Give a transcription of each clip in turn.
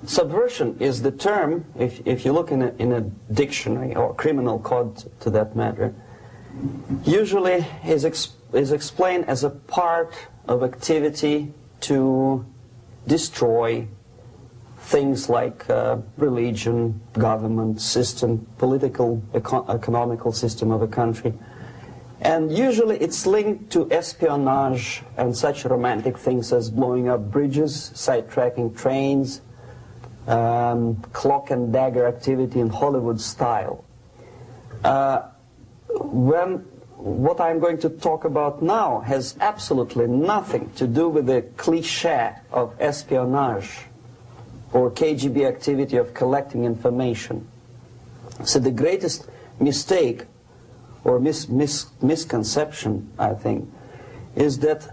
subversion is the term, if you look in a dictionary or criminal code to that matter, usually is explained as a part of activity to destroy things like religion, government, system, political, economical system of a country. And usually it's linked to espionage and such romantic things as blowing up bridges, sidetracking trains, cloak and dagger activity in Hollywood style. What I'm going to talk about now has absolutely nothing to do with the cliché of espionage or KGB activity of collecting information. So the greatest mistake or misconception, I think, is that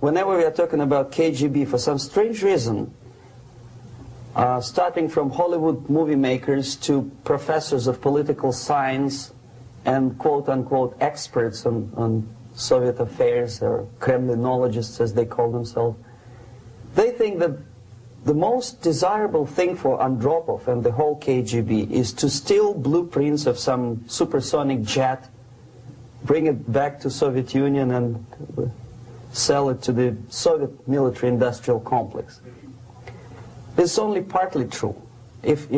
whenever we are talking about KGB, for some strange reason, starting from Hollywood movie makers to professors of political science and quote-unquote experts on Soviet affairs, or Kremlinologists as they call themselves, they think that the most desirable thing for Andropov and the whole KGB is to steal blueprints of some supersonic jet, bring it back to Soviet Union and sell it to the Soviet military-industrial complex. It's only partly true. If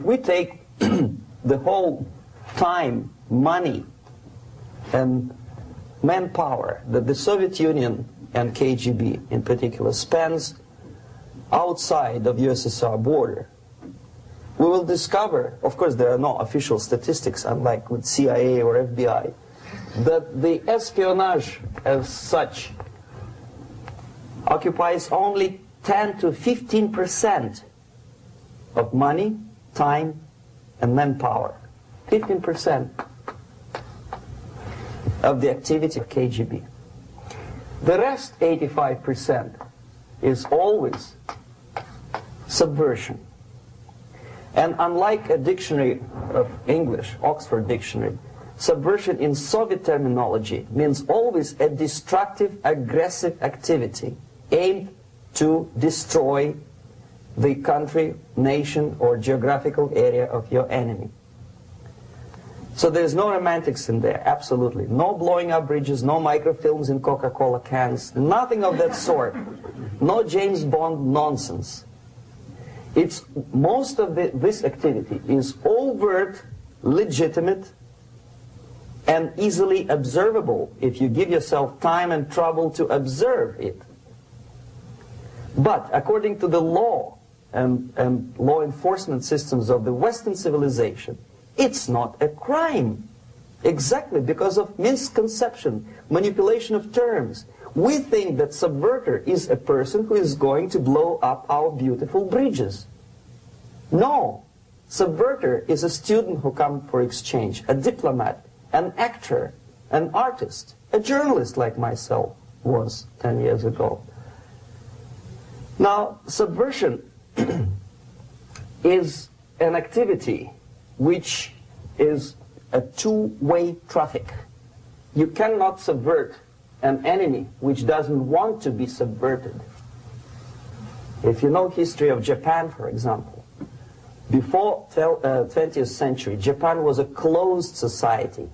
we take the whole time, money, and manpower that the Soviet Union and KGB in particular spends outside of USSR border, we will discover, of course there are no official statistics unlike with CIA or FBI, that the espionage as such occupies only 10 to 15% of money, time, and manpower. 15% of the activity of KGB. The rest, 85%, is always subversion. And unlike a dictionary of English, Oxford Dictionary, subversion in Soviet terminology means always a destructive, aggressive activity aimed to destroy the country, nation, or geographical area of your enemy. So there's no romantics in there, absolutely. No blowing up bridges, no microfilms in Coca-Cola cans, nothing of that sort. No James Bond nonsense. It's most of this activity is overt, legitimate, and easily observable if you give yourself time and trouble to observe it. But according to the law and law enforcement systems of the Western civilization, it's not a crime. Exactly because of misconception, manipulation of terms. We think that subverter is a person who is going to blow up our beautiful bridges. No. Subverter is a student who comes for exchange, a diplomat, an actor, an artist, a journalist like myself was 10 years ago. Now, subversion is an activity which is a two-way traffic. You cannot subvert an enemy which doesn't want to be subverted. If you know history of Japan, for example, before 20th century, Japan was a closed society.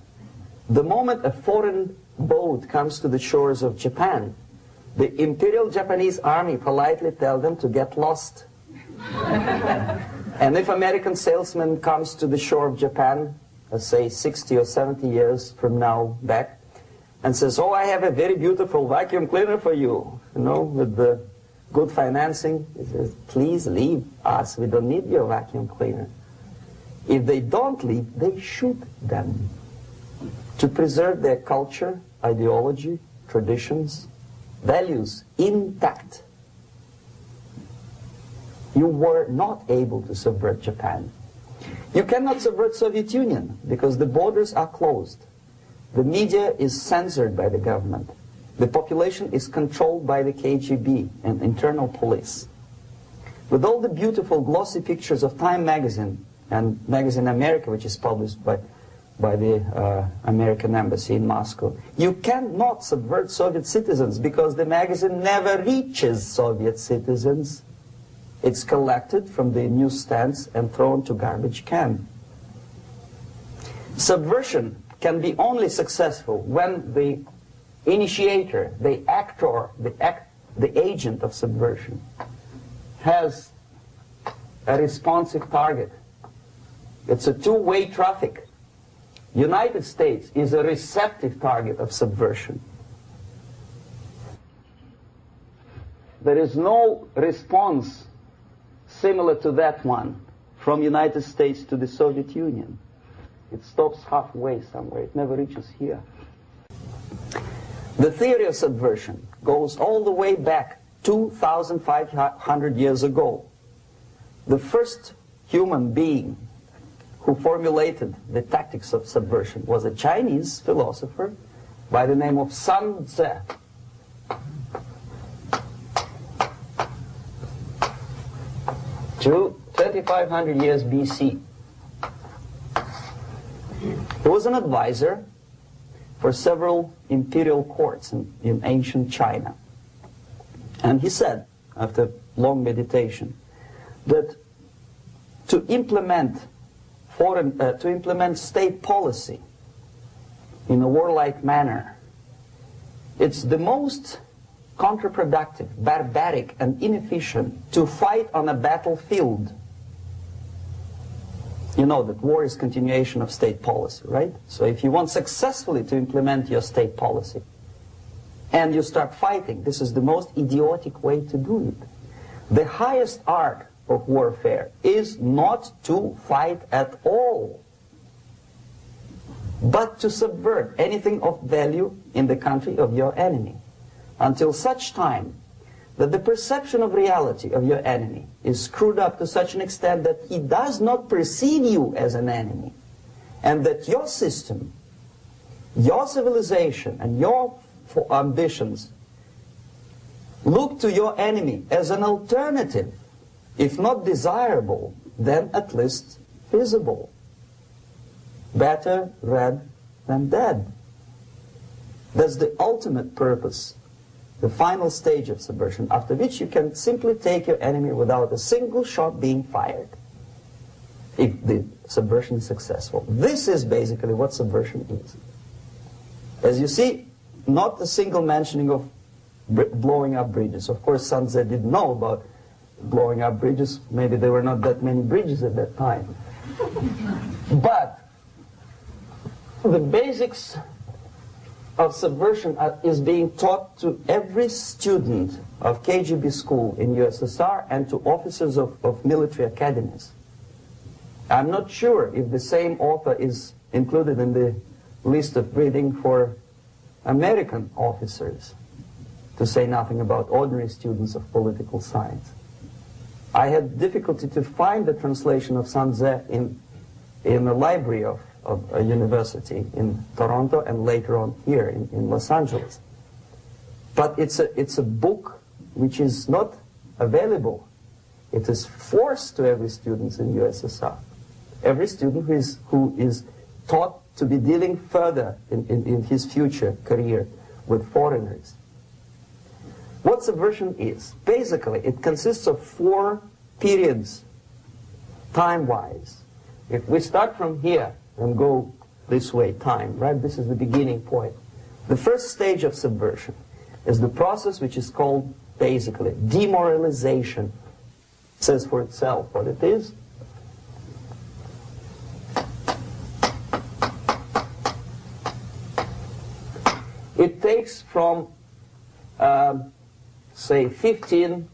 The moment a foreign boat comes to the shores of Japan, the Imperial Japanese Army politely tells them to get lost. And if American salesman comes to the shore of Japan, let's say 60 or 70 years from now back, and says, oh, I have a very beautiful vacuum cleaner for you, with the good financing, he says, please leave us, we don't need your vacuum cleaner. If they don't leave, they shoot them to preserve their culture, ideology, traditions, values intact. You were not able to subvert Japan. You cannot subvert Soviet Union because the borders are closed. The media is censored by the government. The population is controlled by the KGB and internal police. With all the beautiful glossy pictures of Time magazine and Magazine America, which is published by the American embassy in Moscow, you cannot subvert Soviet citizens because the magazine never reaches Soviet citizens. It's collected from the newsstands and thrown to garbage can. Subversion can be only successful when the initiator, the actor, the agent of subversion has a responsive target. It's a two-way traffic. United States is a receptive target of subversion. There is no response similar to that one from United States to the Soviet Union. It stops halfway somewhere. It never reaches here. The theory of subversion goes all the way back 2,500 years ago. The first human being who formulated the tactics of subversion was a Chinese philosopher by the name of Sun Tzu. 2,500 years BC. He was an advisor for several imperial courts in ancient China. And he said, after long meditation, that to implement state policy in a warlike manner, it's the most counterproductive, barbaric, and inefficient to fight on a battlefield. You know that war is continuation of state policy, right? So if you want successfully to implement your state policy and you start fighting, this is the most idiotic way to do it. The highest art of warfare is not to fight at all, but to subvert anything of value in the country of your enemy, until such time that the perception of reality of your enemy is screwed up to such an extent that he does not perceive you as an enemy, and that your system, your civilization, and your ambitions look to your enemy as an alternative, if not desirable, then at least feasible. Better red than dead. That's the ultimate purpose, the final stage of subversion, after which you can simply take your enemy without a single shot being fired, if the subversion is successful. This is basically what subversion is. As you see, not a single mentioning of blowing up bridges. Of course, Sun Tzu didn't know about blowing up bridges. Maybe there were not that many bridges at that time. But the basics of subversion is being taught to every student of KGB school in USSR and to officers of military academies. I'm not sure if the same author is included in the list of reading for American officers, to say nothing about ordinary students of political science. I had difficulty to find the translation of Sun Tzu in the library of a university in Toronto and later on here in Los Angeles. But it's a book which is not available. It is forced to every student in USSR. Every student who is taught to be dealing further in his future career with foreigners. What subversion is? Basically, it consists of 4 periods, time-wise. If we start from here and go this way, time, right? This is the beginning point. The first stage of subversion is the process which is called, basically, demoralization. It says for itself what it is. It takes from, say, 15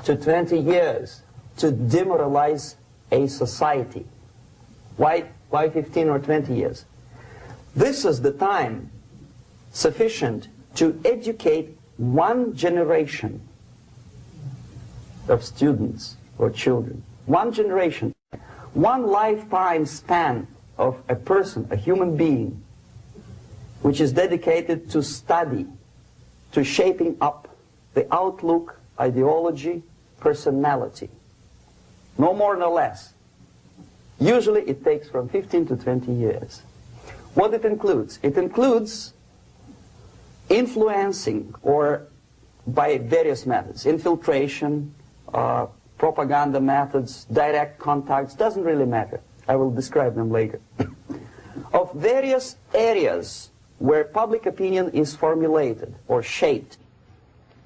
to 20 years to demoralize a society. Why 15 or 20 years? This is the time sufficient to educate one generation of students or children. One generation. One lifetime span of a person, a human being, which is dedicated to study, to shaping up the outlook, ideology, personality. No more nor less. Usually it takes from 15 to 20 years. What it includes? It includes influencing, or by various methods, infiltration, propaganda methods, direct contacts, doesn't really matter. I will describe them later. Of various areas where public opinion is formulated or shaped.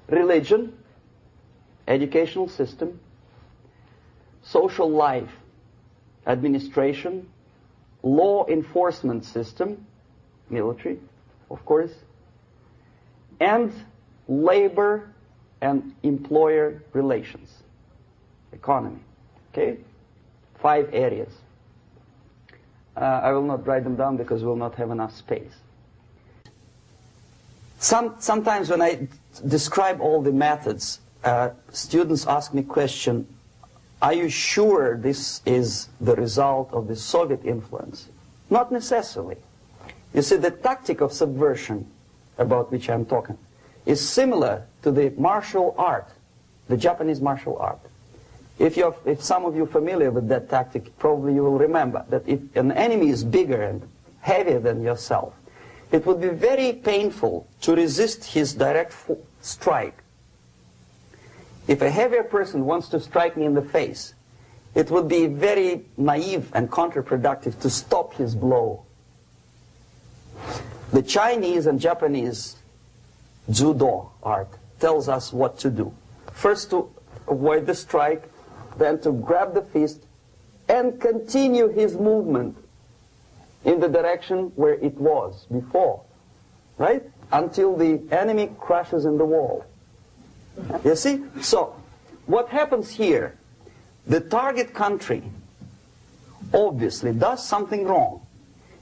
Religion, educational system, social life, administration, law enforcement system, military, of course, and labor and employer relations, economy. Okay? 5 areas. I will not write them down because we will not have enough space. Sometimes when I describe all the methods, students ask me question, are you sure this is the result of the Soviet influence? Not necessarily. You see, the tactic of subversion, about which I'm talking, is similar to the martial art, the Japanese martial art. If some of you are familiar with that tactic, probably you will remember that if an enemy is bigger and heavier than yourself, it would be very painful to resist his direct strike. If a heavier person wants to strike me in the face, it would be very naive and counterproductive to stop his blow. The Chinese and Japanese judo art tells us what to do. First to avoid the strike, then to grab the fist and continue his movement in the direction where it was before, right? Until the enemy crashes in the wall. You see? So, what happens here? The target country obviously does something wrong.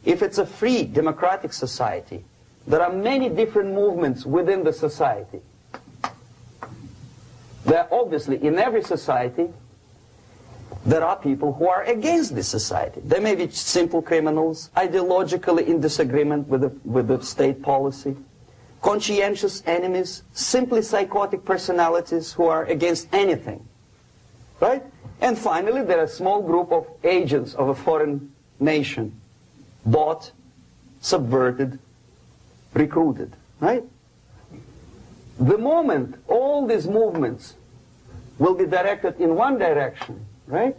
If it's a free democratic society, there are many different movements within the society. There are obviously, in every society, there are people who are against this society. They may be simple criminals, ideologically in disagreement with the state policy, conscientious enemies, simply psychotic personalities who are against anything, right? And finally, there are a small group of agents of a foreign nation, bought, subverted, recruited, right? The moment all these movements will be directed in one direction, right?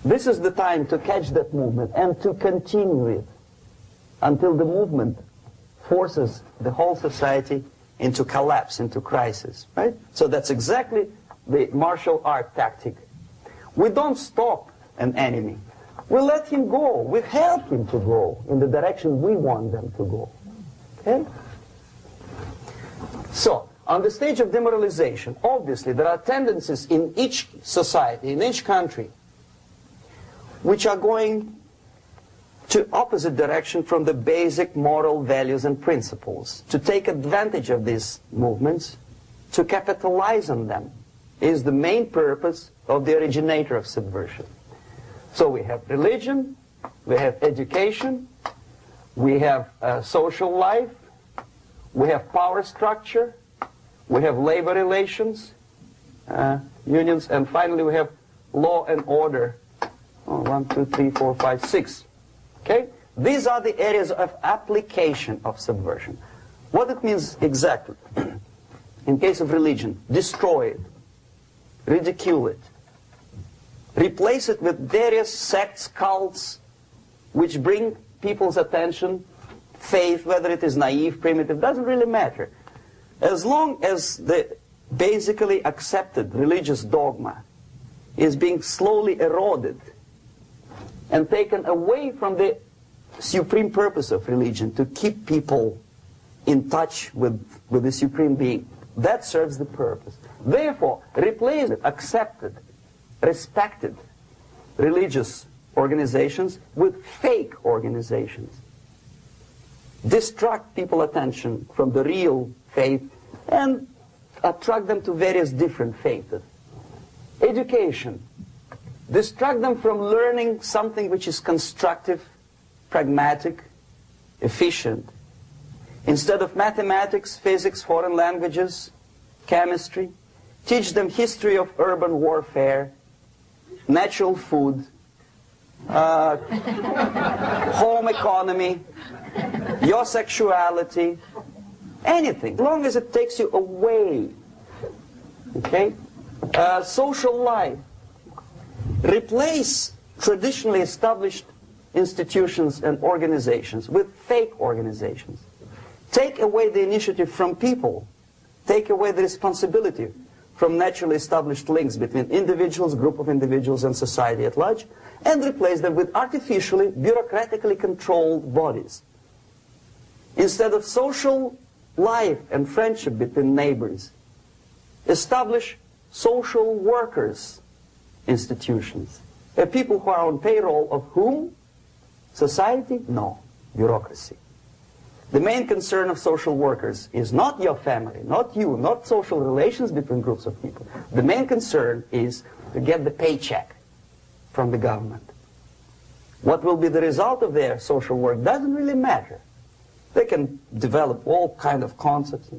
This is the time to catch that movement and to continue it until the movement forces the whole society into collapse, into crisis, right? So that's exactly the martial art tactic. We don't stop an enemy. We let him go. We help him to go in the direction we want them to go. Okay? So, on the stage of demoralization, obviously there are tendencies in each society, in each country, which are going to opposite direction from the basic moral values and principles. To take advantage of these movements, to capitalize on them, is the main purpose of the originator of subversion. So we have religion, we have education, we have social life, we have power structure, we have labor relations, unions, and finally we have law and order. 1, 2, 3, 4, 5, 6. Okay? These are the areas of application of subversion. What it means exactly? In case of religion, destroy it, ridicule it, replace it with various sects, cults, which bring people's attention, faith, whether it is naive, primitive, doesn't really matter. As long as the basically accepted religious dogma is being slowly eroded and taken away from the supreme purpose of religion, to keep people in touch with the supreme being, that serves the purpose. Therefore, replace it, accepted, respected religious organizations with fake organizations. Distract people's attention from the real faith and attract them to various different faiths. Education. Distract them from learning something which is constructive, pragmatic, efficient. Instead of mathematics, physics, foreign languages, chemistry, teach them history of urban warfare, natural food, home economy, your sexuality, anything, as long as it takes you away, okay, Social life. Replace traditionally established institutions and organizations with fake organizations. Take away the initiative from people. Take away the responsibility from naturally established links between individuals, group of individuals, and society at large, and replace them with artificially, bureaucratically controlled bodies. Instead of social life and friendship between neighbors, establish social workers institutions. People who are on payroll of whom? Society? No. Bureaucracy. The main concern of social workers is not your family, not you, not social relations between groups of people. The main concern is to get the paycheck from the government. What will be the result of their social work doesn't really matter. They can develop all kind of concepts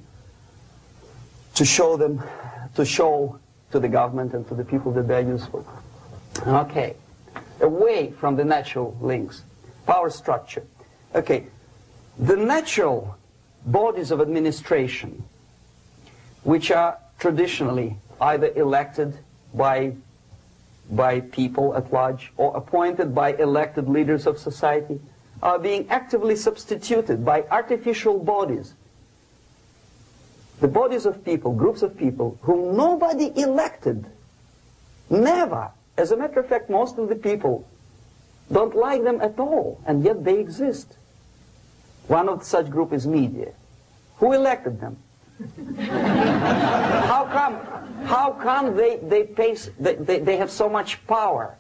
to show to the government and to the people that they're useful. Okay. Away from the natural links. Power structure. Okay. The natural bodies of administration, which are traditionally either elected by people at large or appointed by elected leaders of society, are being actively substituted by artificial bodies. The bodies of people, groups of people, whom nobody elected. Never. As a matter of fact, most of the people don't like them at all, and yet they exist. One of such group is media. Who elected them? How come they have so much power?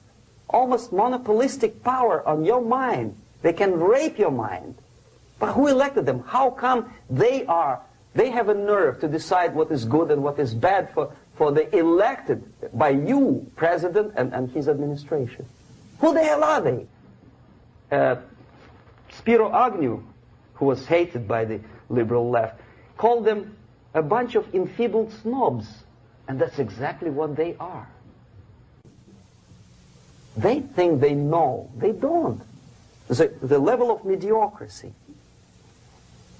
Almost monopolistic power on your mind. They can rape your mind. But who elected them? How come they have a nerve to decide what is good and what is bad for the elected by you, president, and his administration? Who the hell are they? Spiro Agnew, who was hated by the liberal left, called them a bunch of enfeebled snobs. And that's exactly what they are. They think they know. They don't. The level of mediocrity.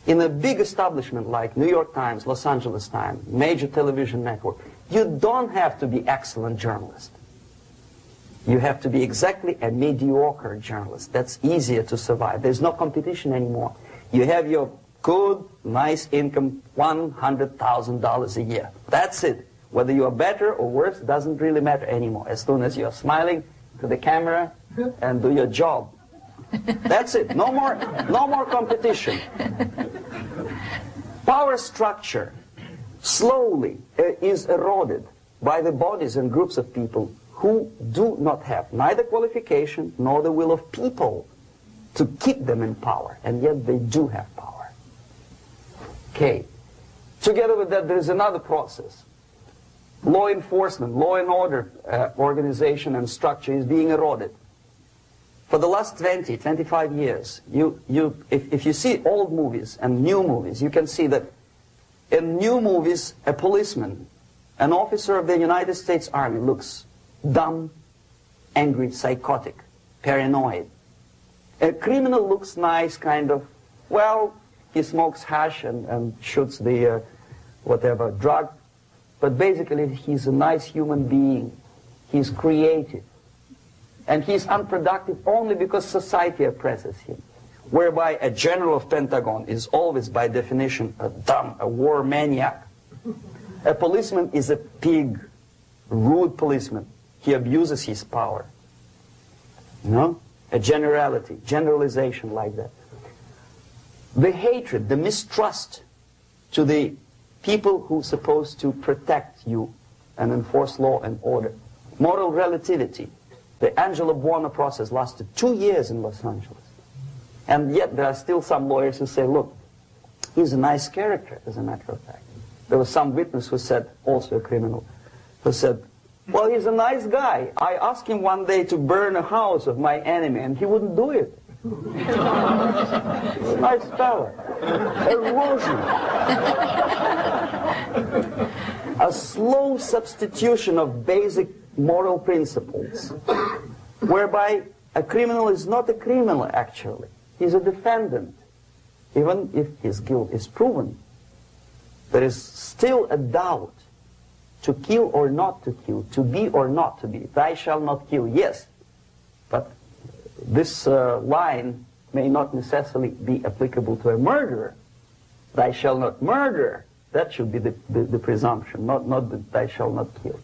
In a big establishment like New York Times, Los Angeles Times, major television network, you don't have to be excellent journalist. You have to be exactly a mediocre journalist. That's easier to survive. There's no competition anymore. You have your good, nice income, $100,000 a year. That's it. Whether you are better or worse doesn't really matter anymore. As soon as you're smiling to the camera and do your job. That's it. No more competition. Power structure slowly is eroded by the bodies and groups of people who do not have neither qualification nor the will of people to keep them in power, and yet they do have power. Okay. Together with that, there is another process. Law enforcement, law and order organization and structure is being eroded. For the last 20, 25 years, if you see old movies and new movies, you can see that in new movies, a policeman, an officer of the United States Army looks dumb, angry, psychotic, paranoid. A criminal looks nice, kind of, well, he smokes hash and shoots the whatever drug, but basically he's a nice human being. He's creative. And he's unproductive only because society oppresses him. Whereby a general of Pentagon is always, by definition, a war maniac. A policeman is a pig, rude policeman. He abuses his power. You know? A generalization like that. The hatred, the mistrust to the people who are supposed to protect you and enforce law and order. Moral relativity. The Angelo Buono process lasted 2 years in Los Angeles. And yet there are still some lawyers who say, look, he's a nice character, as a matter of fact. There was some witness who said, also a criminal, who said, well, he's a nice guy. I asked him one day to burn a house of my enemy, and he wouldn't do it. Nice fella. Erosion. A slow substitution of basic moral principles, whereby a criminal is not a criminal, actually. He's a defendant. Even if his guilt is proven, there is still a doubt to kill or not to kill, to be or not to be. Thou shalt not kill, yes, but this line may not necessarily be applicable to a murderer. Thou shalt not murder. That should be the presumption, not that thou shalt not kill.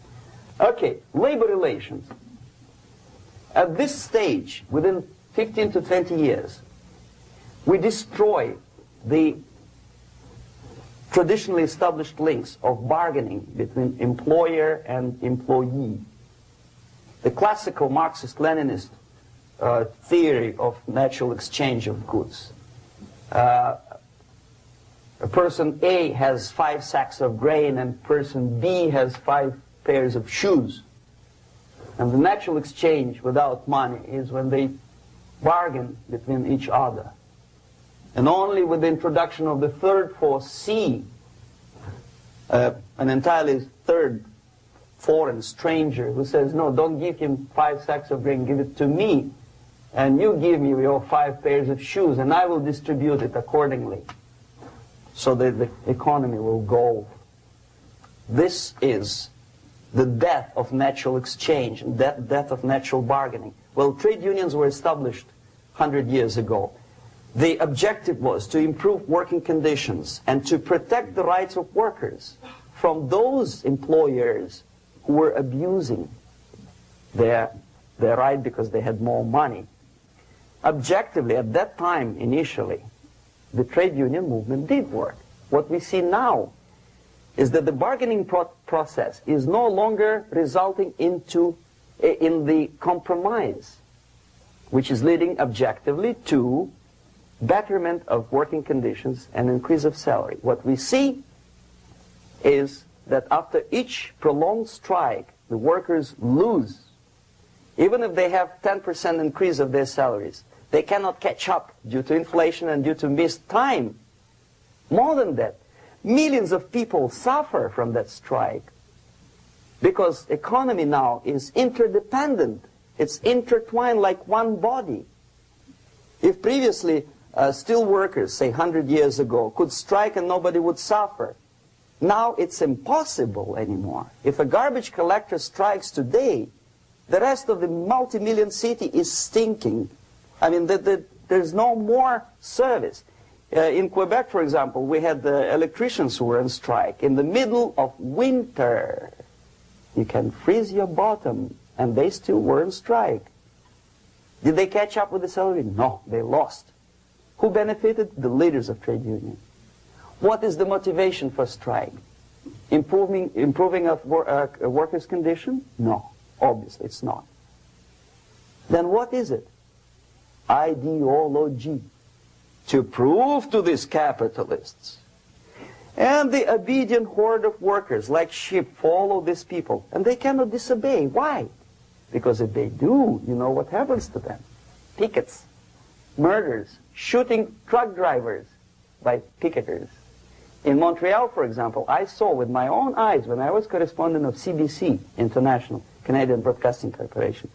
Okay, labor relations. At this stage, within 15 to 20 years, we destroy the traditionally established links of bargaining between employer and employee. The classical Marxist-Leninist theory of natural exchange of goods. A person A has 5 sacks of grain and person B has 5 pairs of shoes. And the natural exchange without money is when they bargain between each other. And only with the introduction of the third force, C, an entirely third foreign stranger who says, no, don't give him 5 sacks of grain, give it to me. And you give me your 5 pairs of shoes, and I will distribute it accordingly, so that the economy will go. This is the death of natural exchange, death of natural bargaining. Well, trade unions were established 100 years ago. The objective was to improve working conditions and to protect the rights of workers from those employers who were abusing their right because they had more money. Objectively, at that time, initially, the trade union movement did work. What we see now is that the bargaining process is no longer resulting in the compromise, which is leading objectively to betterment of working conditions and increase of salary. What we see is that after each prolonged strike, the workers lose. Even if they have 10% increase of their salaries, they cannot catch up due to inflation and due to missed time. More than that, millions of people suffer from that strike because economy now is interdependent. It's intertwined like one body. If previously steel workers, say 100 years ago, could strike and nobody would suffer, now it's impossible anymore. If a garbage collector strikes today, the rest of the multi-million city is stinking. I mean, there's no more service. In Quebec, for example, we had the electricians who were on strike in the middle of winter. You can freeze your bottom, and they still were on strike. Did they catch up with the salary? No, they lost. Who benefited? The leaders of trade unions. What is the motivation for strike? Improving of a workers' condition? No, obviously it's not. Then what is it? Ideology. To prove to these capitalists. And the obedient horde of workers, like sheep, follow these people. And they cannot disobey. Why? Because if they do, you know what happens to them. Pickets, murders, shooting truck drivers by picketers. In Montreal, for example, I saw with my own eyes when I was correspondent of CBC International, Canadian Broadcasting Corporation,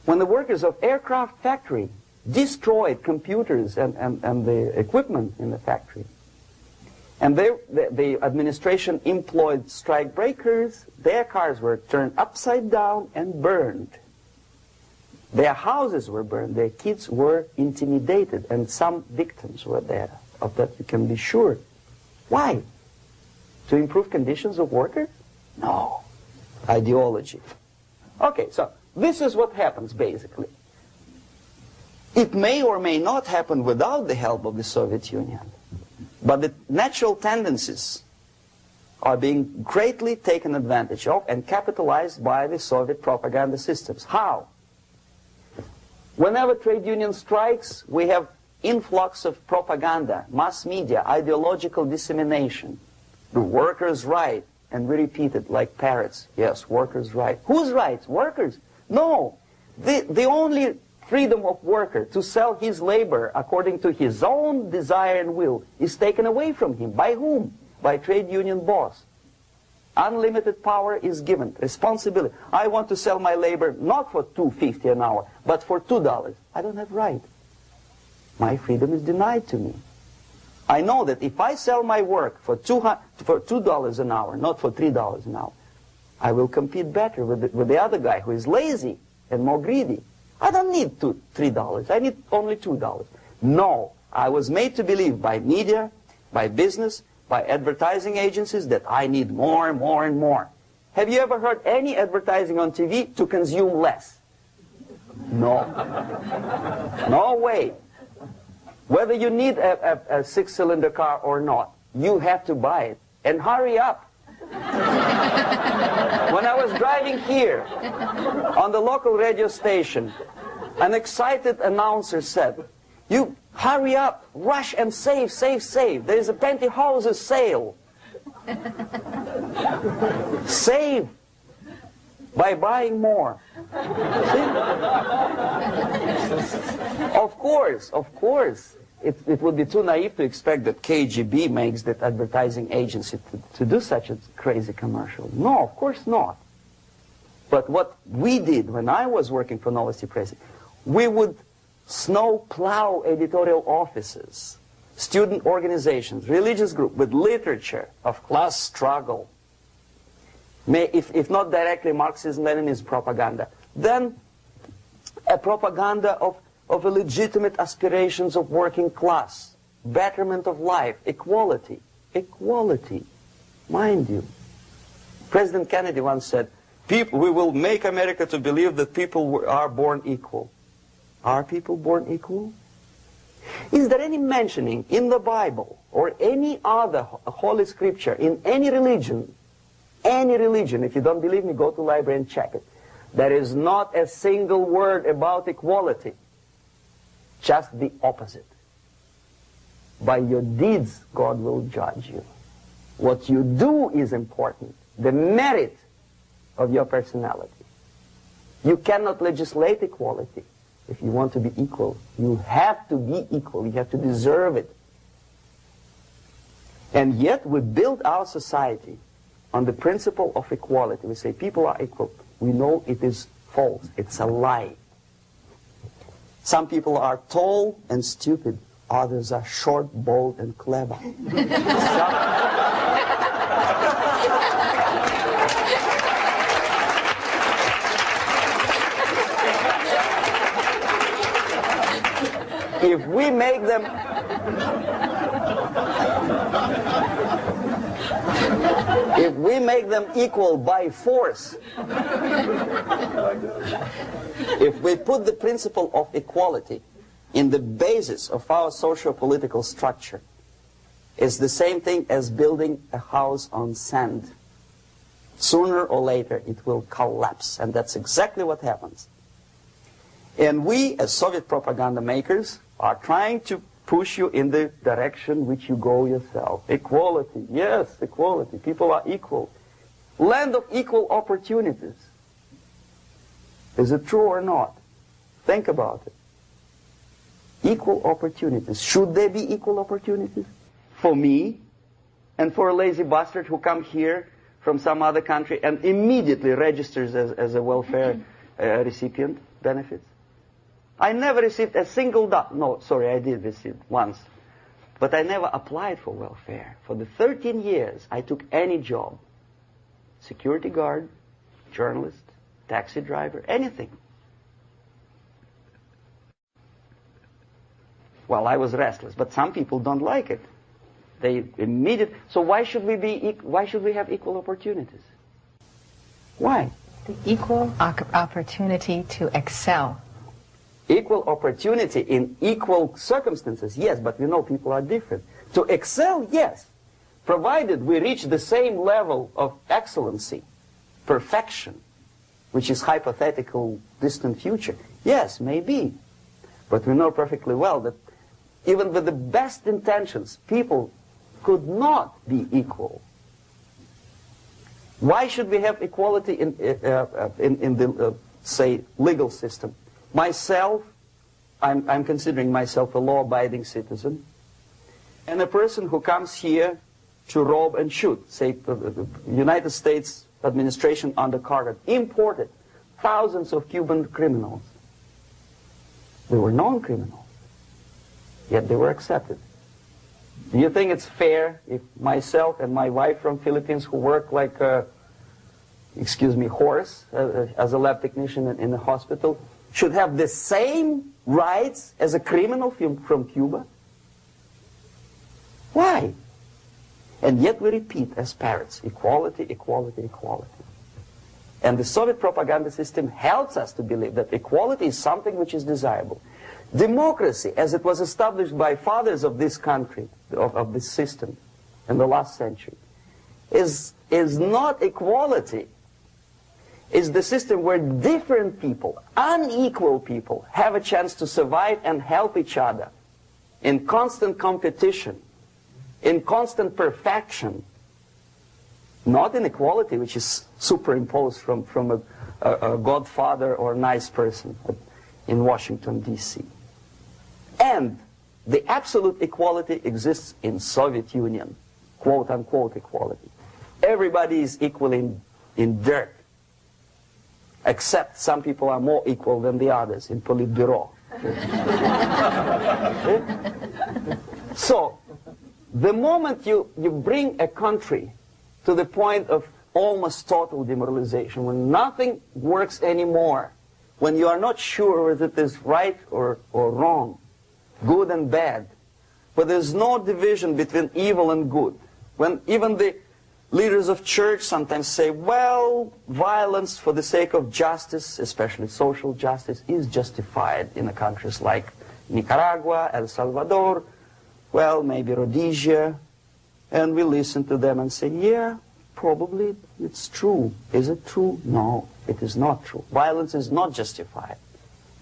when the workers of aircraft factory destroyed computers and the equipment in the factory. And the administration employed strike breakers. Their cars were turned upside down and burned. Their houses were burned. Their kids were intimidated. And some victims were there. Of that you can be sure. Why? To improve conditions of workers? No. Ideology. Okay, so this is what happens basically. It may or may not happen without the help of the Soviet Union. But the natural tendencies are being greatly taken advantage of and capitalized by the Soviet propaganda systems. How? Whenever trade union strikes, we have influx of propaganda, mass media, ideological dissemination. The workers' right, and we repeat it like parrots. Yes, workers' right. Whose rights? Workers? No. The only freedom of worker to sell his labor according to his own desire and will is taken away from him. By whom? By trade union boss. Unlimited power is given. Responsibility. I want to sell my labor not for $2.50 an hour, but for $2. I don't have right. My freedom is denied to me. I know that if I sell my work for $2 an hour, not for $3 an hour, I will compete better with the other guy who is lazy and more greedy. I don't need $3. I need only $2. No, I was made to believe by media, by business, by advertising agencies that I need more and more and more. Have you ever heard any advertising on TV to consume less? No. No way. Whether you need a six-cylinder car or not, you have to buy it. And hurry up. When I was driving here, on the local radio station, an excited announcer said, "You hurry up, rush and save, save, save. There is a pantyhose sale." Save by buying more. See? Of course. It would be too naive to expect that KGB makes that advertising agency to do such a crazy commercial. No, of course not. But what we did when I was working for Novosti Press, we would snow plow editorial offices, student organizations, religious groups with literature of class struggle, if not directly Marxism-Leninism propaganda, then a propaganda of legitimate aspirations of working class, betterment of life, equality. Equality, mind you. President Kennedy once said, we will make America to believe that people are born equal. Are people born equal? Is there any mentioning in the Bible or any other holy scripture in any religion, if you don't believe me, go to the library and check it. There is not a single word about equality. Just the opposite. By your deeds, God will judge you. What you do is important. The merit of your personality. You cannot legislate equality. If you want to be equal, you have to be equal. You have to deserve it. And yet we build our society on the principle of equality. We say people are equal. We know it is false. It's a lie. Some people are tall and stupid. Others are short, bold, and clever. If we make them equal by force, if we put the principle of equality in the basis of our socio-political structure, it's the same thing as building a house on sand. Sooner or later it will collapse, and that's exactly what happens. And we, as Soviet propaganda makers, are trying to push you in the direction which you go yourself. Equality, yes, equality. People are equal. Land of equal opportunities. Is it true or not? Think about it. Equal opportunities. Should there be equal opportunities? For me and for a lazy bastard who come here from some other country and immediately registers as a welfare recipient benefits? I never received a single dollar. No, sorry, I did receive once. But I never applied for welfare. For the 13 years, I took any job. Security guard, journalist, taxi driver, anything. Well, I was restless, but some people don't like it. They immediately. So why should we have equal opportunities? Why? The equal opportunity to excel. Equal opportunity in equal circumstances, yes, but we know people are different. To excel, yes, provided we reach the same level of excellency, perfection, which is hypothetical, distant future. Yes, maybe. But we know perfectly well that even with the best intentions, people could not be equal. Why should we have equality in the, say, legal system? Myself, I'm considering myself a law-abiding citizen, and a person who comes here to rob and shoot, say, the United States administration under Carter, imported thousands of Cuban criminals. They were known criminals, yet they were accepted. Do you think it's fair if myself and my wife from Philippines, who work like excuse me, horse as a lab technician in a hospital should have the same rights as a criminal from Cuba? Why? And yet we repeat as parrots, equality, equality, equality. And the Soviet propaganda system helps us to believe that equality is something which is desirable. Democracy, as it was established by fathers of this country, of this system in the last century, is not equality. It's the system where different people, unequal people, have a chance to survive and help each other in constant competition, in constant perfection, not in equality, which is superimposed from a godfather or nice person in Washington, D.C. And the absolute equality exists in Soviet Union, quote-unquote equality. Everybody is equal in dirt, except some people are more equal than the others in Politburo. So, the moment you bring a country to the point of almost total demoralization, when nothing works anymore, when you are not sure whether it is right or wrong, good and bad, but there's no division between evil and good, when even the leaders of church sometimes say, well, violence for the sake of justice, especially social justice, is justified in the countries like Nicaragua, El Salvador, well, maybe Rhodesia, and we listen to them and say, yeah, probably it's true. Is it true? No, it is not true. Violence is not justified,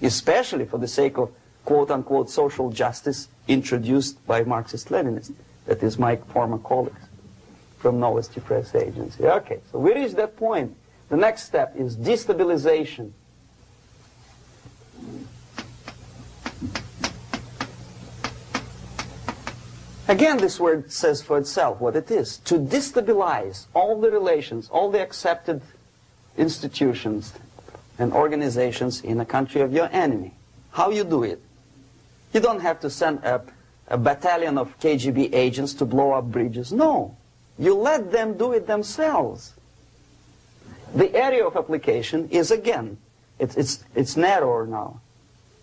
especially for the sake of quote-unquote social justice introduced by Marxist-Leninists, that is my former colleagues from Novosti Press Agency. Okay, so we reached that point. The next step is destabilization. Again, this word says for itself what it is. To destabilize all the relations, all the accepted institutions and organizations in a country of your enemy. How you do it? You don't have to send a battalion of KGB agents to blow up bridges. No. You let them do it themselves. The area of application is, again, it's narrower now.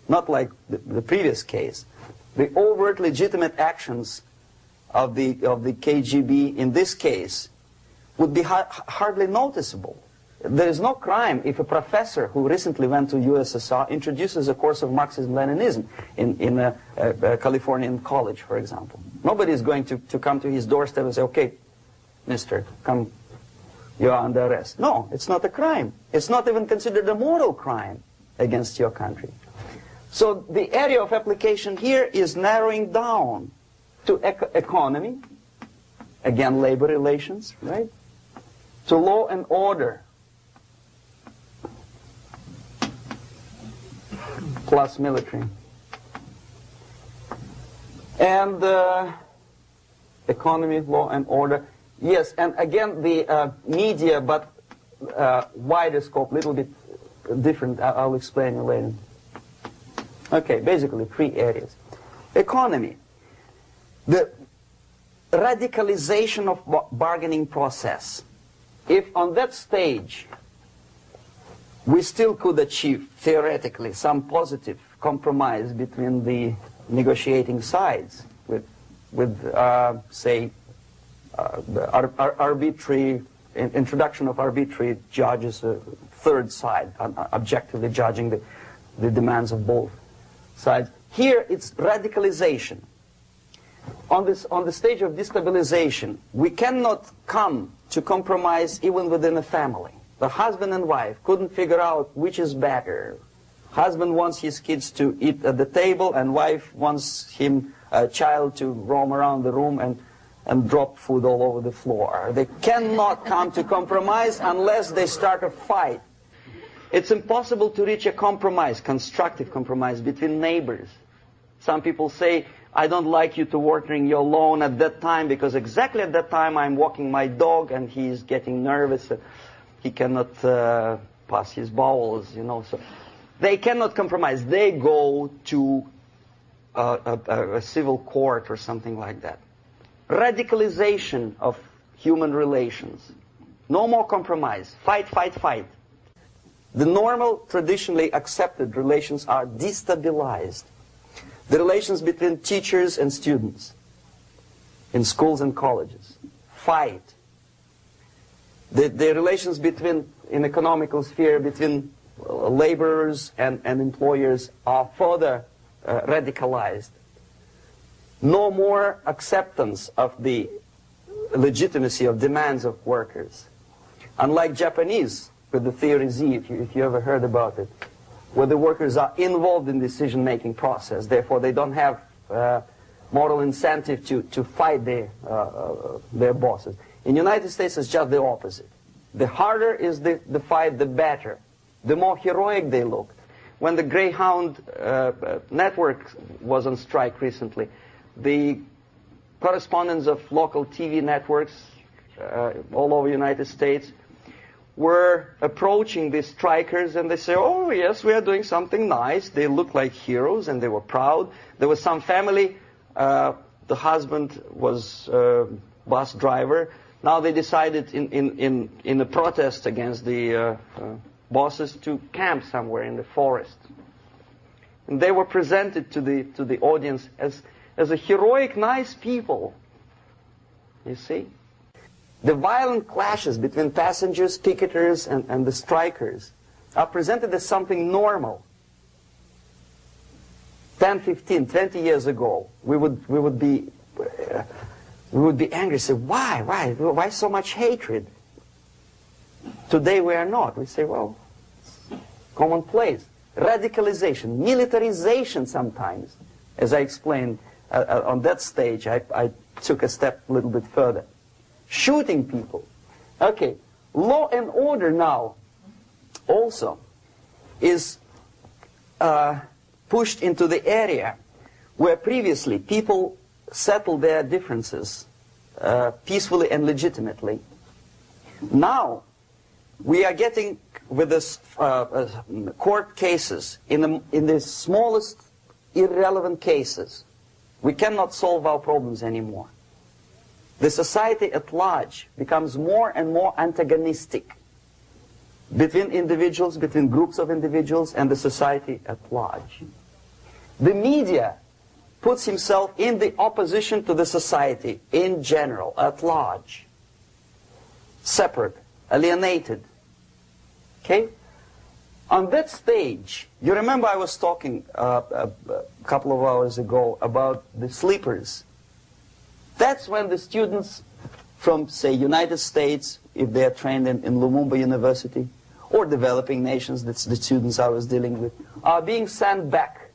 Not like the previous case. The overt legitimate actions of the KGB in this case would be hardly noticeable. There is no crime if a professor who recently went to USSR introduces a course of Marxism-Leninism in a Californian college, for example. Nobody is going to come to his doorstep and say, okay, mister, come, you are under arrest. No, it's not a crime. It's not even considered a moral crime against your country. So the area of application here is narrowing down to economy, again labor relations, right? To law and order, plus military. And economy, law and order. Yes, and again the media, but wider scope, little bit different. I'll explain you later. Okay, basically 3 areas. Economy. The radicalization of bargaining process. If on that stage we still could achieve, theoretically, some positive compromise between the negotiating sides with say, the arbitrary, introduction of arbitrary judges, a third side, objectively judging the demands of both sides. Here it's radicalization. On the stage of destabilization, we cannot come to compromise even within a family. The husband and wife couldn't figure out which is better. Husband wants his kids to eat at the table, and wife wants a child to roam around the room and drop food all over the floor. They cannot come to compromise unless they start a fight. It's impossible to reach a compromise, constructive compromise, between neighbors. Some people say, I don't like you to watering your lawn at that time because exactly at that time I'm walking my dog and he's getting nervous. He cannot pass his bowels, you know. So they cannot compromise. They go to a civil court or something like that. Radicalization of human relations. No more compromise. Fight, fight, fight. The normal, traditionally accepted relations are destabilized. The relations between teachers and students in schools and colleges. Fight. The relations between, in economical sphere, between laborers and employers are further radicalized. No more acceptance of the legitimacy of demands of workers. Unlike Japanese, with the theory Z, if you ever heard about it, where the workers are involved in the decision-making process, therefore they don't have moral incentive to fight their bosses. In the United States, it's just the opposite. The harder is the fight, the better. The more heroic they look. When the Greyhound network was on strike recently, the correspondents of local TV networks all over the United States were approaching the strikers, and they say, oh yes, we are doing something nice. They look like heroes and they were proud. There was some family, the husband was bus driver. Now they decided in a protest against the bosses to camp somewhere in the forest. And they were presented to the audience as a heroic, nice people. You see? The violent clashes between passengers, picketers, and the strikers are presented as something normal. 10, 15, 20 years ago, we would be angry, say, why so much hatred? Today we are not. We say, well, commonplace. Radicalization, militarization sometimes. As I explained on that stage, I took a step a little bit further. Shooting people. Okay, law and order now also is pushed into the area where previously people settled their differences peacefully and legitimately. Now we are getting with this court cases in the smallest irrelevant cases. We cannot solve our problems anymore. The society at large becomes more and more antagonistic between individuals, between groups of individuals, and the society at large. The media puts himself in the opposition to the society in general, at large. Separate, alienated. Okay? On that stage, you remember I was talking a couple of hours ago about the sleepers. That's when the students from, say, United States, if they are trained in Lumumba University, or developing nations, that's the students I was dealing with, are being sent back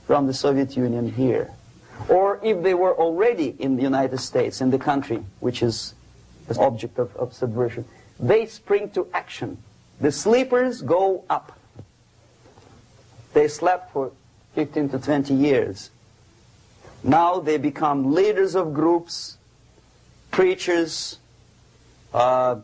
from the Soviet Union here. Or if they were already in the United States, in the country, which is the object of subversion, they spring to action. The sleepers go up. They slept for 15 to 20 years. Now they become leaders of groups, preachers, I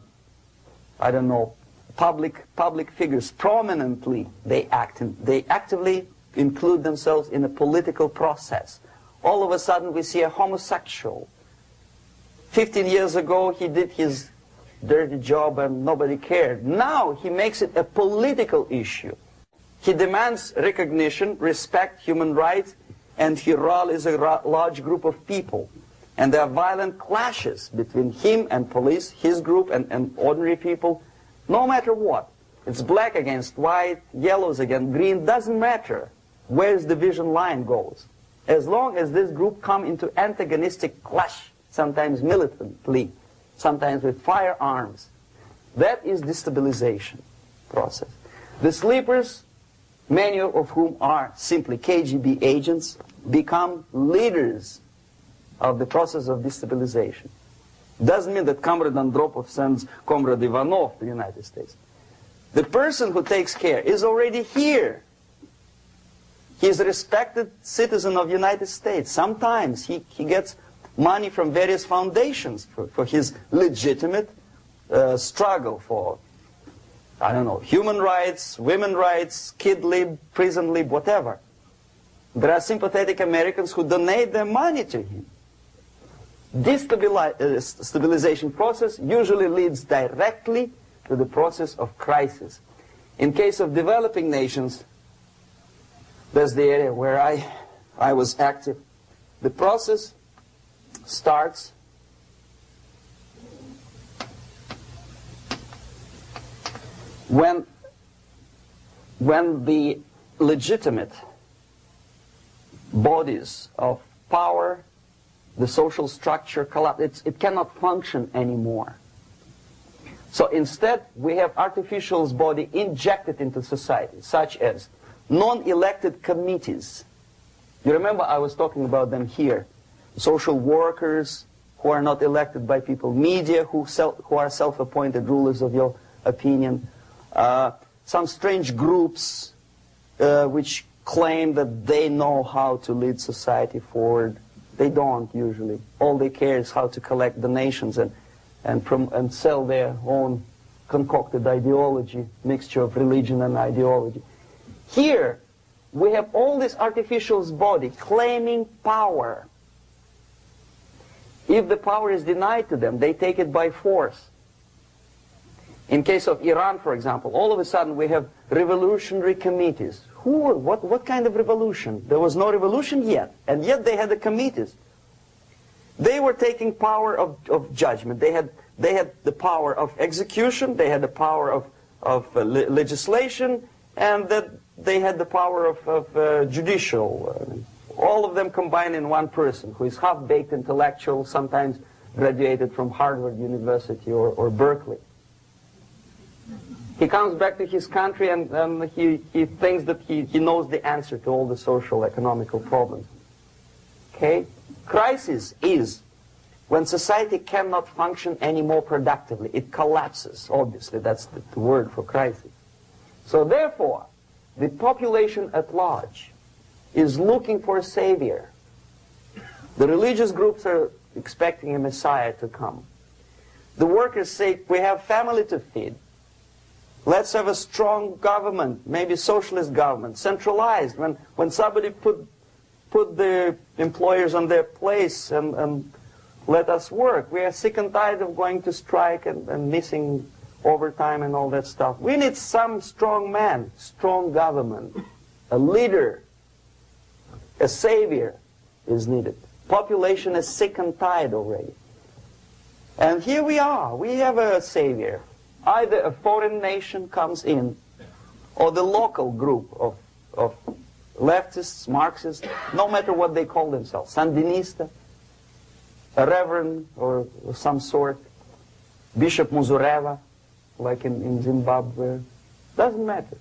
don't know, public figures. Prominently they actively include themselves in a political process. All of a sudden we see a homosexual. 15 years ago he did his dirty job and nobody cared. Now he makes it a political issue. He demands recognition, respect, human rights, and he rallies a large group of people. And there are violent clashes between him and police, his group and ordinary people, no matter what. It's black against white, yellows against green, doesn't matter where the division line goes. As long as this group come into antagonistic clash, sometimes militantly, sometimes with firearms, that is destabilization process. The sleepers, many of whom are simply KGB agents, become leaders of the process of destabilization. Doesn't mean that Comrade Andropov sends Comrade Ivanov to the United States. The person who takes care is already here. He is a respected citizen of the United States. Sometimes he gets money from various foundations for his legitimate struggle for, I don't know, human rights, women's rights, kid lib, prison lib, whatever. There are sympathetic Americans who donate their money to him. Destabilization process usually leads directly to the process of crisis. In case of developing nations, that's the area where I was active. The process starts when the legitimate bodies of power, the social structure collapse. It cannot function anymore. So instead, we have artificial body injected into society, such as non-elected committees. You remember I was talking about them here. Social workers who are not elected by people, media who are self-appointed rulers of your opinion, some strange groups which claim that they know how to lead society forward. They don't usually. All they care is how to collect donations and sell their own concocted ideology, mixture of religion and ideology. Here, we have all this artificial body claiming power. If the power is denied to them, they take it by force. In case of Iran, for example, all of a sudden we have revolutionary committees. What kind of revolution? There was no revolution yet, and yet they had the committees. They were taking power of judgment. They had the power of execution, they had the power of legislation, and that they had the power of judicial. All of them combined in one person, who is half-baked intellectual, sometimes graduated from Harvard University or Berkeley. He comes back to his country and he thinks that he knows the answer to all the social, economical problems. Okay? Crisis is when society cannot function any more productively. It collapses, obviously. That's the word for crisis. So therefore, the population at large is looking for a savior. The religious groups are expecting a messiah to come. The workers say, we have family to feed. Let's have a strong government, maybe socialist government, centralized. When somebody put the employers on their place and let us work. We are sick and tired of going to strike and missing overtime and all that stuff. We need some strong man, strong government, a leader, a savior is needed. Population is sick and tired already. And here we are. We have a savior. Either a foreign nation comes in, or the local group of leftists, Marxists, no matter what they call themselves, Sandinista, a reverend or some sort, Bishop Muzureva, like in Zimbabwe, doesn't matter.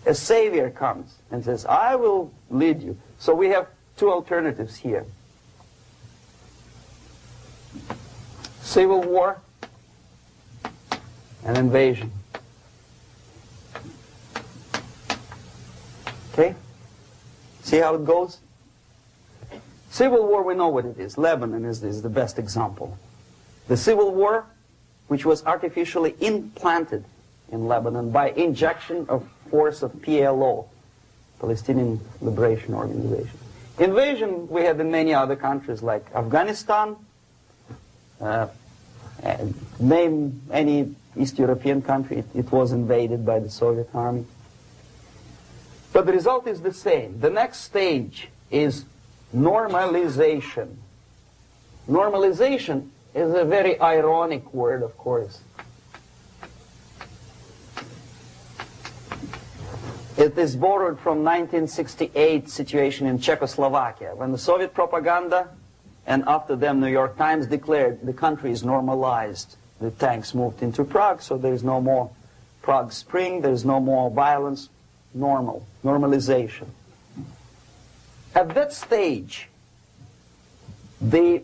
A savior comes and says, I will lead you. So we have two alternatives here. Civil war and invasion. Okay? See how it goes? Civil war, we know what it is. Lebanon is the best example. The civil war, which was artificially implanted in Lebanon by injection of force of PLO, Palestinian Liberation Organization. Invasion we had in many other countries like Afghanistan, name any East European country, it was invaded by the Soviet army. But the result is the same. The next stage is normalization. Normalization is a very ironic word, of course. It is borrowed from 1968 situation in Czechoslovakia, when the Soviet propaganda and after them New York Times declared the country is normalized. The tanks moved into Prague, so there is no more Prague Spring, there is no more violence. Normalization. At that stage, the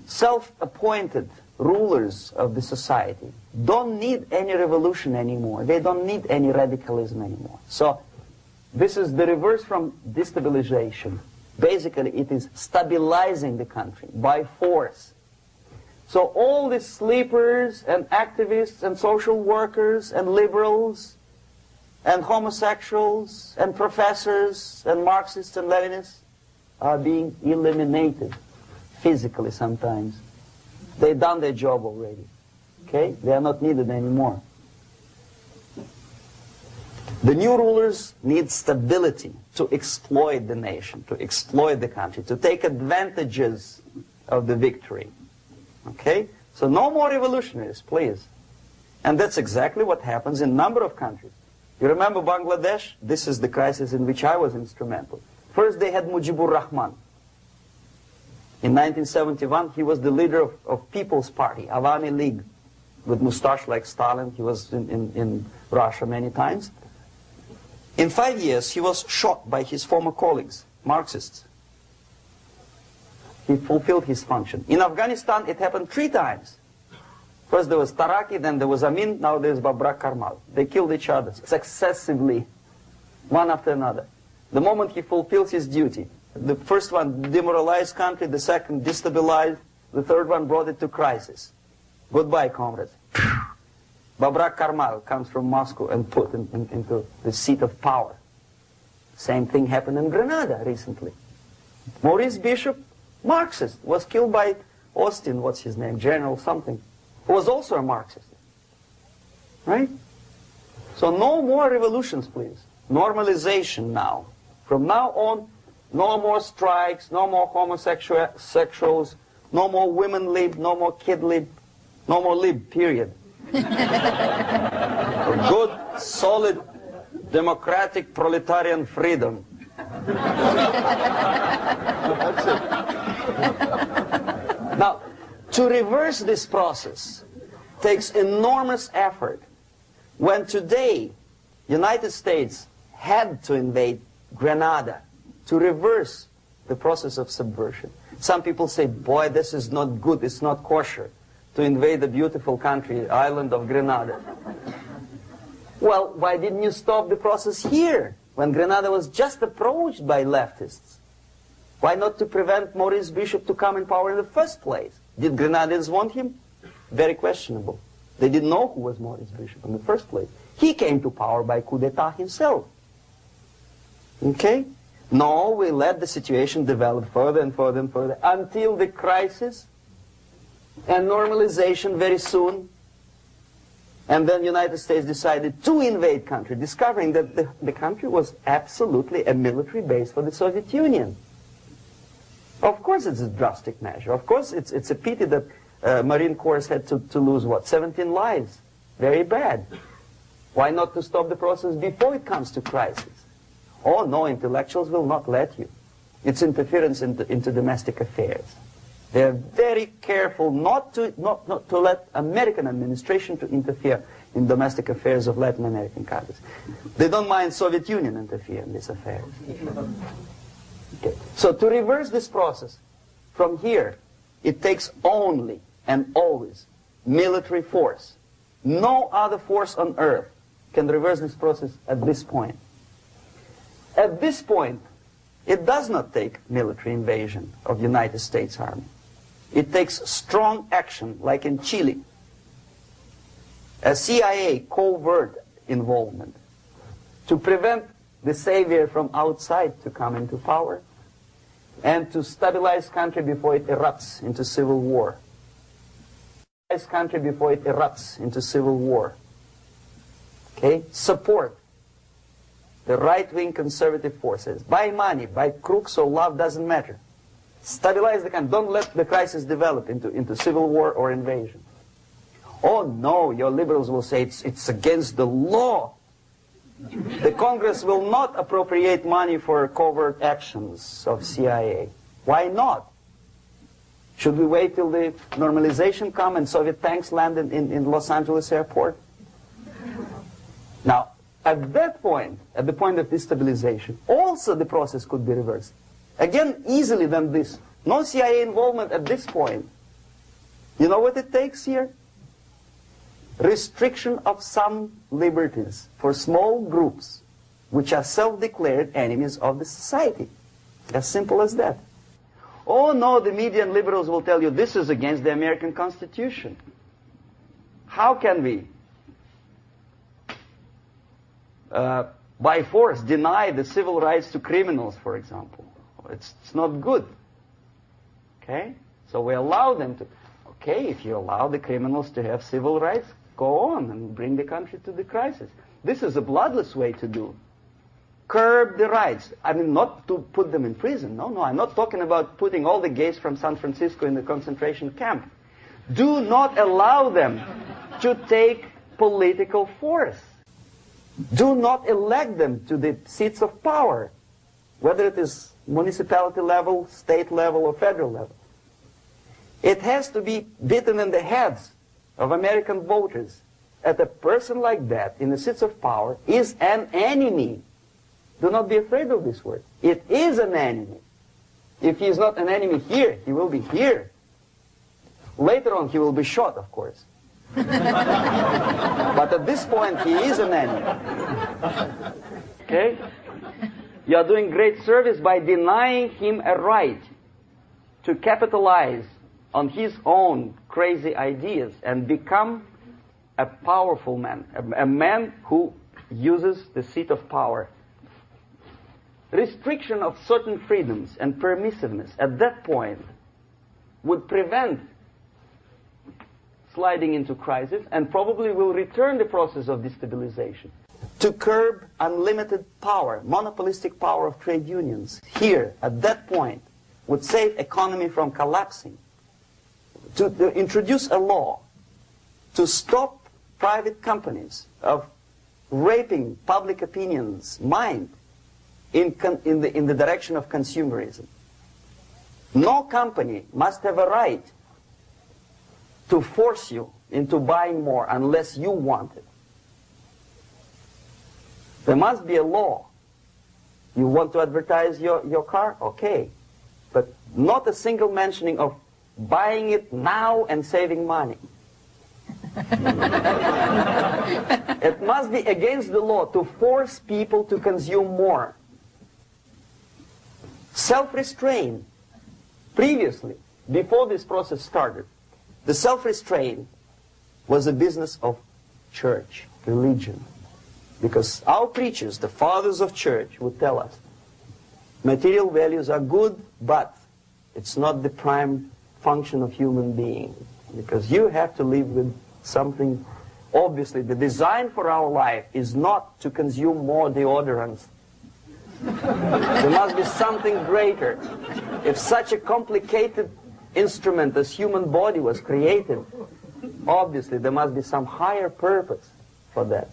self-appointed rulers of the society don't need any revolution anymore. They don't need any radicalism anymore. So this is the reverse from destabilization. Basically, it is stabilizing the country by force. So all these sleepers and activists and social workers and liberals and homosexuals and professors and Marxists and Leninists are being eliminated. physically sometimes. They've done their job already. Okay? They are not needed anymore. The new rulers need stability to exploit the nation, to exploit the country, to take advantages of the victory. Okay? So no more revolutionaries, please. And that's exactly what happens in a number of countries. You remember Bangladesh? This is the crisis in which I was instrumental. First they had Mujibur Rahman. In 1971, he was the leader of People's Party, Awami League, with mustache like Stalin. He was in Russia many times. In 5 years, he was shot by his former colleagues, Marxists. He fulfilled his function. In Afghanistan, it happened 3 times. First there was Taraki, then there was Amin, now there's Babrak Karmal. They killed each other successively, one after another. The moment he fulfills his duty, the first one demoralized country, the second destabilized, the third one brought it to crisis. Goodbye, comrades. Babrak Karmal comes from Moscow and put into the seat of power. Same thing happened in Grenada recently. Maurice Bishop, Marxist, was killed by Austin, what's his name, General something, who was also a Marxist. Right? So no more revolutions, please. Normalization now. From now on, no more strikes, no more homosexuals, no more women lib, no more kid lib, no more lib, period. A good, solid, democratic, proletarian freedom. That's it. Now, to reverse this process takes enormous effort. When today, United States had to invade Grenada to reverse the process of subversion. Some people say, boy, this is not good, it's not kosher to invade the beautiful country, island of Grenada. Well, why didn't you stop the process here, when Grenada was just approached by leftists? Why not to prevent Maurice Bishop to come in power in the first place? Did Grenadians want him? Very questionable. They didn't know who was Maurice Bishop in the first place. He came to power by coup d'etat himself. Okay? No, we let the situation develop further and further and further until the crisis and normalization very soon. And then the United States decided to invade country, discovering that the country was absolutely a military base for the Soviet Union. Of course it's a drastic measure. Of course it's a pity that Marine Corps had to lose, what, 17 lives. Very bad. Why not to stop the process before it comes to crisis? Oh, no, intellectuals will not let you. It's interference into domestic affairs. They're very careful not to let American administration to interfere in domestic affairs of Latin American countries. They don't mind Soviet Union interfere in these affairs. Okay. So to reverse this process, from here, it takes only and always military force. No other force on earth can reverse this process at this point. At this point, it does not take military invasion of the United States Army. It takes strong action, like in Chile. A CIA covert involvement to prevent the savior from outside to come into power and to stabilize country before it erupts into civil war. Stabilize country before it erupts into civil war. Okay? Support the right-wing conservative forces. By money, by crooks or love, doesn't matter. Stabilize the country. Don't let the crisis develop into civil war or invasion. Oh no, your liberals will say it's against the law. The Congress will not appropriate money for covert actions of CIA. Why not? Should we wait till the normalization come and Soviet tanks land in Los Angeles airport? Now, at that point, at the point of destabilization, also the process could be reversed. Again, easily than this. No CIA involvement at this point. You know what it takes here? Restriction of some liberties for small groups which are self-declared enemies of the society. As simple as that. Oh no, the media and liberals will tell you this is against the American Constitution. How can we by force deny the civil rights to criminals, for example? It's not good. Okay? So we allow them to, okay, if you allow the criminals to have civil rights, go on and bring the country to the crisis. This is a bloodless way to do. Curb the rights. I mean, not to put them in prison. No, I'm not talking about putting all the gays from San Francisco in the concentration camp. Do not allow them to take political force. Do not elect them to the seats of power, whether it is municipality level, state level, or federal level. It has to be beaten in the heads of American voters that a person like that in the seats of power is an enemy. Do not be afraid of this word. It is an enemy. If he is not an enemy here, he will be here. Later on, he will be shot, of course. But at this point, he is an enemy. Okay? You are doing great service by denying him a right to capitalize on his own crazy ideas and become a powerful man, a man who uses the seat of power. Restriction of certain freedoms and permissiveness at that point would prevent sliding into crisis and probably will return the process of destabilization. To curb unlimited power, monopolistic power of trade unions, here, at that point, would save economy from collapsing. To introduce a law to stop private companies of raping public opinion's mind in the direction of consumerism. No company must have a right to force you into buying more unless you want it. There must be a law. You want to advertise your car? Okay. But not a single mentioning of buying it now and saving money. It must be against the law to force people to consume more. Self-restraint. Previously, before this process started, the self-restraint was a business of church, religion. Because our preachers, the fathers of church, would tell us, material values are good, but it's not the prime function of human being. Because you have to live with something. Obviously, the design for our life is not to consume more deodorants. There must be something greater. If such a complicated instrument as human body was created, obviously there must be some higher purpose for that.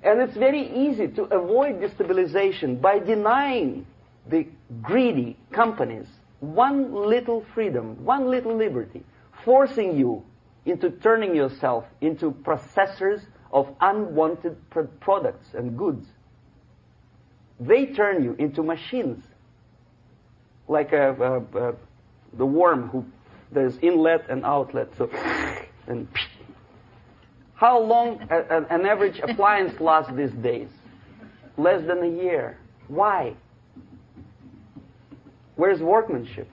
And it's very easy to avoid destabilization by denying the greedy companies one little freedom, one little liberty, forcing you into turning yourself into processors of unwanted products and goods. They turn you into machines, like the worm who there's inlet and outlet. So, and how long an average appliance lasts these days? Less than a year. Why? Where's workmanship?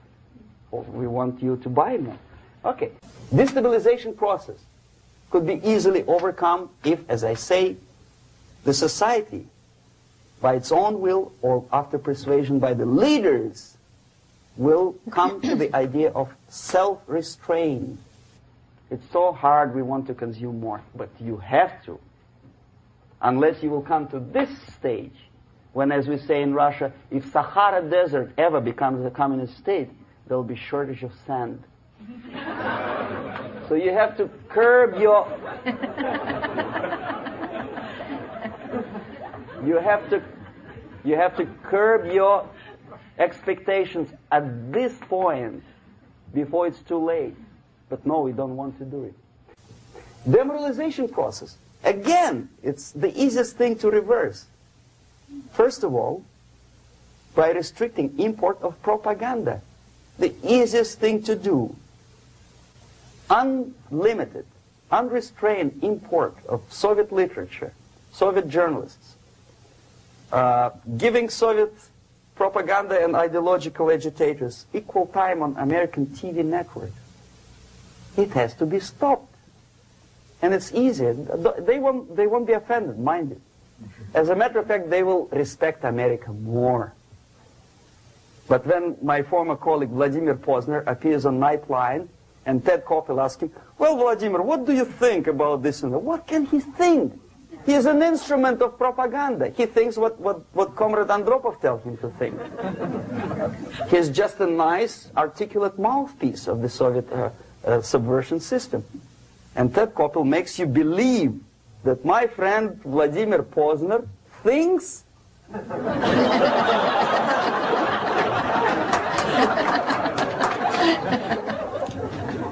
Well, we want you to buy more. Okay. Destabilization process could be easily overcome if, as I say, the society, by its own will or after persuasion by the leaders, will come to the idea of self-restraint. It's so hard, we want to consume more, but you have to. Unless you will come to this stage, when, as we say in Russia, if Sahara Desert ever becomes a communist state, there will be shortage of sand. So you have to curb your... You have to curb your expectations at this point before it's too late. But no, we don't want to do it. Demoralization process. Again, it's the easiest thing to reverse. First of all, by restricting import of propaganda. The easiest thing to do. Unlimited, unrestrained import of Soviet literature, Soviet journalists. Giving Soviet propaganda and ideological agitators equal time on American TV networks. It has to be stopped. And it's easier. They won't be offended, mind you. As a matter of fact, they will respect America more. But when my former colleague Vladimir Posner appears on Nightline, and Ted Koppel asks him, well, Vladimir, what do you think about this? And what can he think? He is an instrument of propaganda. He thinks what Comrade Andropov tells him to think. He's just a nice, articulate mouthpiece of the Soviet subversion system. And Ted Koppel makes you believe that my friend Vladimir Posner thinks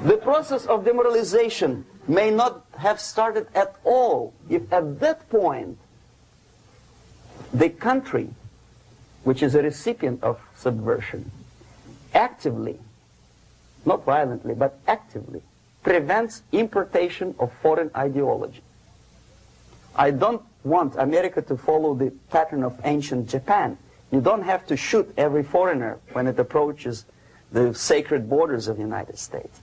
the process of demoralization may not have started at all if at that point the country, which is a recipient of subversion, actively, not violently, but actively, prevents importation of foreign ideology. I don't want America to follow the pattern of ancient Japan. You don't have to shoot every foreigner when it approaches the sacred borders of the United States.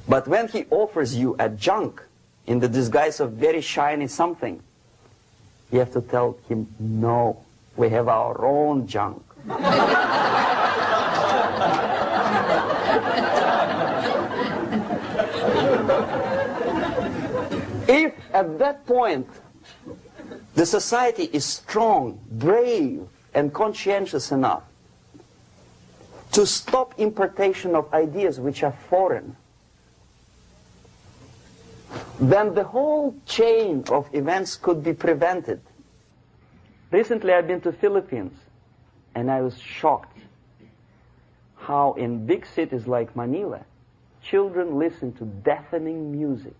But when he offers you a junk in the disguise of very shiny something, you have to tell him, no, we have our own junk. If at that point the society is strong, brave, and conscientious enough to stop importation of ideas which are foreign, then the whole chain of events could be prevented. Recently I've been to Philippines, and I was shocked how in big cities like Manila, children listen to deafening music.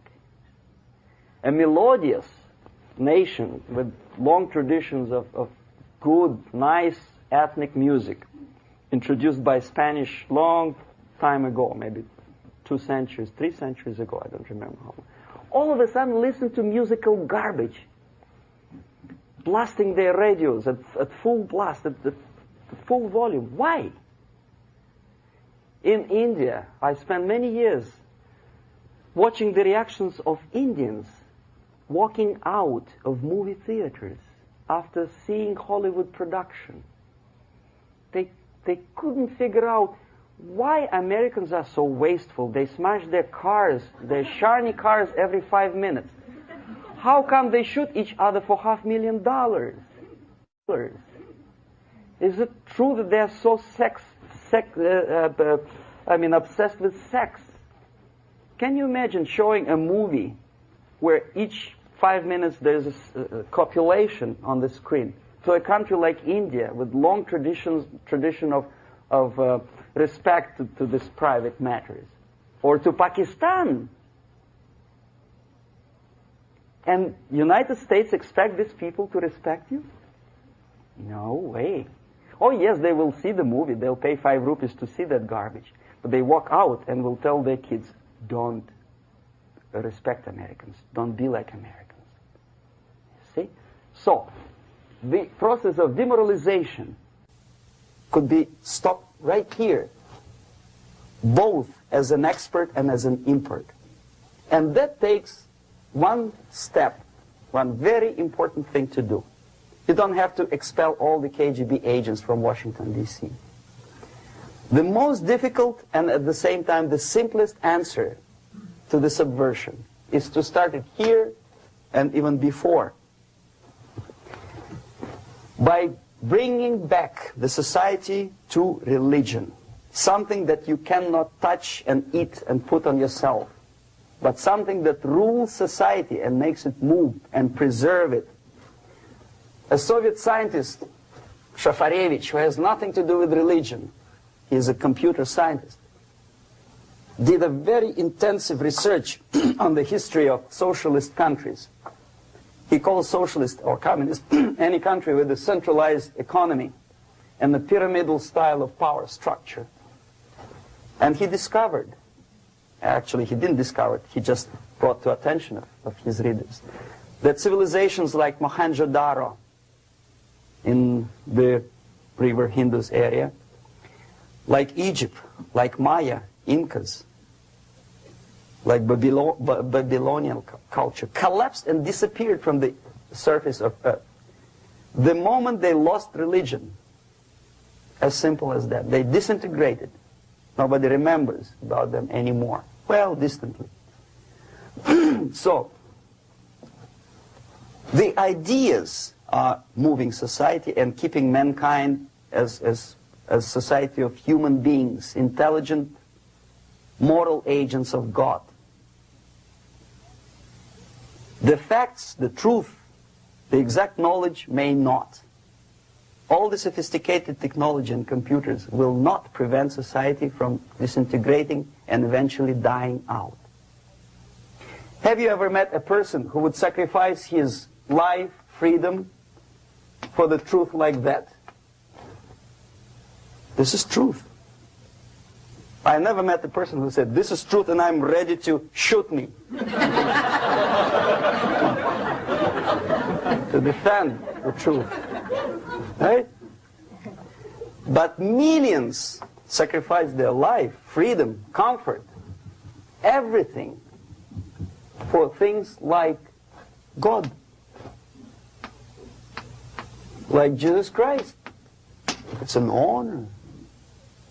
A melodious nation with long traditions of good, nice ethnic music, introduced by Spanish long time ago, maybe 2 centuries, 3 centuries ago, I don't remember how long. All of a sudden listen to musical garbage, blasting their radios at full blast, at full volume. Why? In India, I spent many years watching the reactions of Indians walking out of movie theaters after seeing Hollywood production. They couldn't figure out why Americans are so wasteful. They smash their cars, their shiny cars, every 5 minutes. How come they shoot each other for $500,000? Is it true that they're so obsessed with sex? Can you imagine showing a movie where each 5 minutes there's a copulation on the screen to a country like India with long tradition of respect to these private matters, or to Pakistan? And United States expect these people to respect you? No way. Oh yes, they will see the movie, they'll pay 5 rupees to see that garbage, but they walk out and will tell their kids, don't respect Americans, don't be like Americans. See? So, the process of demoralization could be stopped right here, both as an expert and as an import. And that takes one step, one very important thing to do. You don't have to expel all the KGB agents from Washington, D.C. The most difficult and at the same time the simplest answer to the subversion is to start it here and even before, by bringing back the society to religion, something that you cannot touch and eat and put on yourself, but something that rules society and makes it move and preserve it. A Soviet scientist, Shafarevich, who has nothing to do with religion, he is a computer scientist, did a very intensive research on the history of socialist countries. He calls socialist or communist any country with a centralized economy and a pyramidal style of power structure. And he discovered, actually he didn't discover it, he just brought to attention of his readers, that civilizations like Mohenjo-Daro in the river Indus area, like Egypt, like Maya, Incas, like Babylonian culture, collapsed and disappeared from the surface of Earth. The moment they lost religion, As simple as that. They disintegrated. Nobody remembers about them anymore. Well, distantly. So, the ideas are moving society and keeping mankind as a society of human beings, intelligent, moral agents of God. The facts, the truth, the exact knowledge may not. All the sophisticated technology and computers will not prevent society from disintegrating and eventually dying out. Have you ever met a person who would sacrifice his life, freedom, for the truth like that? This is truth. I never met a person who said, this is truth and I'm ready to shoot me. To defend the truth. Right? But millions sacrifice their life, freedom, comfort, everything for things like God. Like Jesus Christ. It's an honor.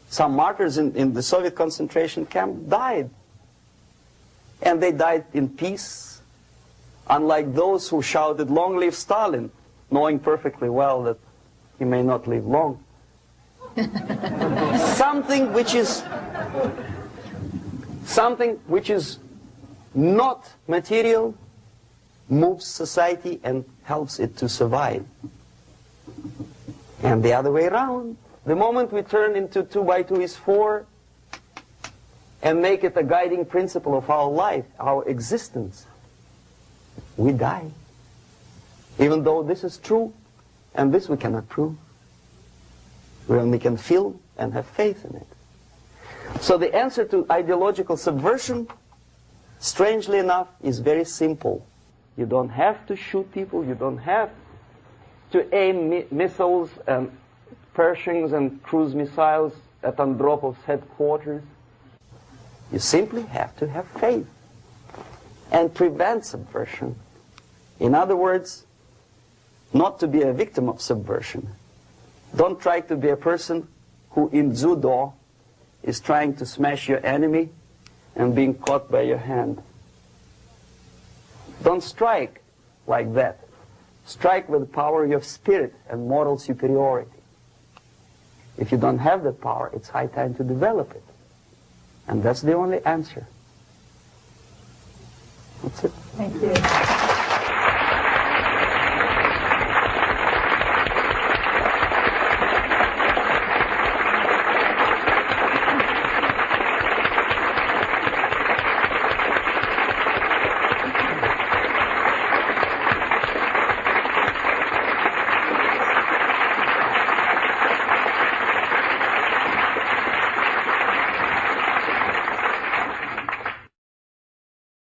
Some martyrs in the Soviet concentration camp died. And they died in peace. Unlike those who shouted, "Long live Stalin," knowing perfectly well that he may not live long. Something which is not material moves society and helps it to survive. And the other way around. The moment we turn into 2 by 2 is 4 and make it a guiding principle of our life, our existence, we die. Even though this is true, and this we cannot prove. We only can feel and have faith in it. So the answer to ideological subversion, strangely enough, is very simple. You don't have to shoot people, you don't have to aim missiles and Pershings and cruise missiles at Andropov's headquarters. You simply have to have faith and prevent subversion. In other words, not to be a victim of subversion. Don't try to be a person who in judo is trying to smash your enemy and being caught by your hand. Don't strike like that. Strike with the power of your spirit and moral superiority. If you don't have that power, it's high time to develop it. And that's the only answer. That's it. Thank you.